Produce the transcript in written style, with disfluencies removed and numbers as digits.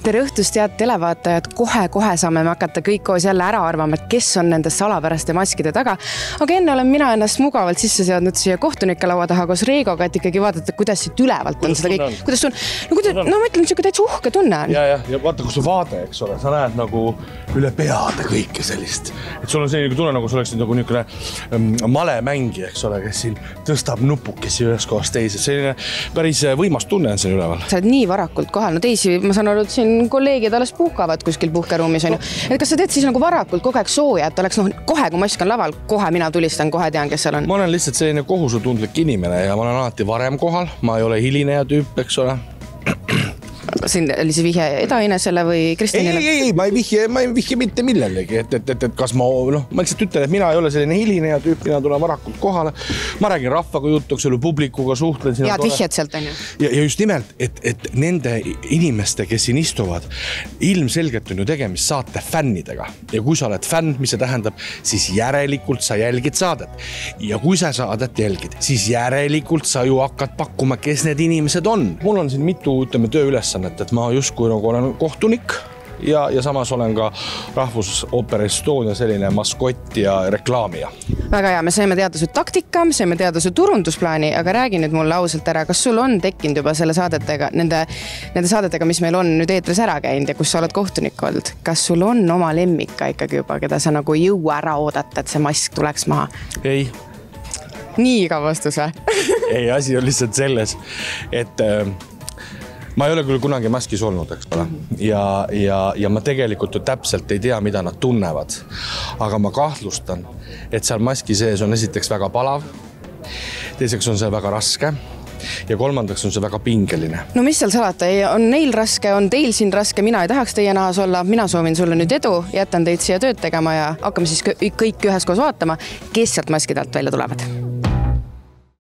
Tere õhtust, head televaatajad, kohe saame me hakata kõik koos jälle ära arvama, et kes on nende salapäraste maskide taga. Aga enne olen mina ennast mugavalt sisse seadnud siia kohtunike laua taha koos Reigoga, et ikkagi vaadata, kuidas siit ülevalt on seda kõik. Kuidas tunne? No ma ütlen, et täitsa uhke tunne on. Ja vaata, kus see vaade, eks ole, sa näed nagu üle peade kõike sellist. Et sul on selline tunne, nagu sa oleksid nagu niisugune malemängi, eks ole, kes siin tõstab nupukesi ühes kohas teise. Selline päris võimas tunne on siin üleval. Sa oled nii varakult kohal. No teisi, ma saan aru, et siin kolleegid alles puhkavad kuskil puhkeruumis. On ju. Et kas sa teed siis nagu varakult kogu aeg sooja, et oleks kohe, kui mask on laval, kohe mina tulistan, kohe tean, kes seal on? Ma olen lihtsalt selline kohusutundlik inimene ja ma olen alati varem kohal. Ma ei ole hilineja tüüp, eks ole. Siin oli see vihje Edainesele või Kristinile? Ei, ma ei vihje mitte millelegi, et kas ma lihtsalt ütlen, et mina ei ole selline hilineja tüüp, mina tulen varakult kohale. Ma räägin rahvaga jutuks, publikuga suhtlen. Head vihjed sealt on ju. Ja just nimelt, et nende inimeste, kes siin istuvad, ilmselgelt on ju tegemist saate fännidega. Ja kui sa oled fänn, mis see tähendab, siis järelikult sa jälgid saadet. Ja kui sa saadet jälgid, siis järelikult sa ju hakkad pakkuma, kes need inimesed on. Mul on siin mitu tööülesannet, et ma justkui nagu olen kohtunik ja samas olen ka Rahvusooper Estonia selline maskott ja reklaamija. Väga hea, me saime teada su taktika, me saime teada su turundusplaani, aga räägi nüüd mulle ausalt ära, kas sul on tekkinud juba selle saadetega, nende saadetega, mis meil on nüüd eetris ära käinud ja kus sa oled kohtunik olnud? Kas sul on oma lemmika ikkagi juba, keda sa nagu jõua ära oodata, et see mask tuleks maha? Ei. Nii iga vastus või? Ei, asi on lihtsalt selles, et ma ei ole küll kunagi maskis olnud, eks ole. Ja ma tegelikult ju täpselt ei tea, mida nad tunnevad. Aga ma kahtlustan, et seal maski sees on esiteks väga palav, teiseks on see väga raske ja kolmandaks on see väga pingeline. No mis seal salata? On neil raske, on teil siin raske, mina ei tahaks teie nahas olla, mina soovin sulle nüüd edu, jätan teid siia tööd tegema ja hakkame siis kõik üheskoos vaatama, kes sealt maskide alt välja tulevad.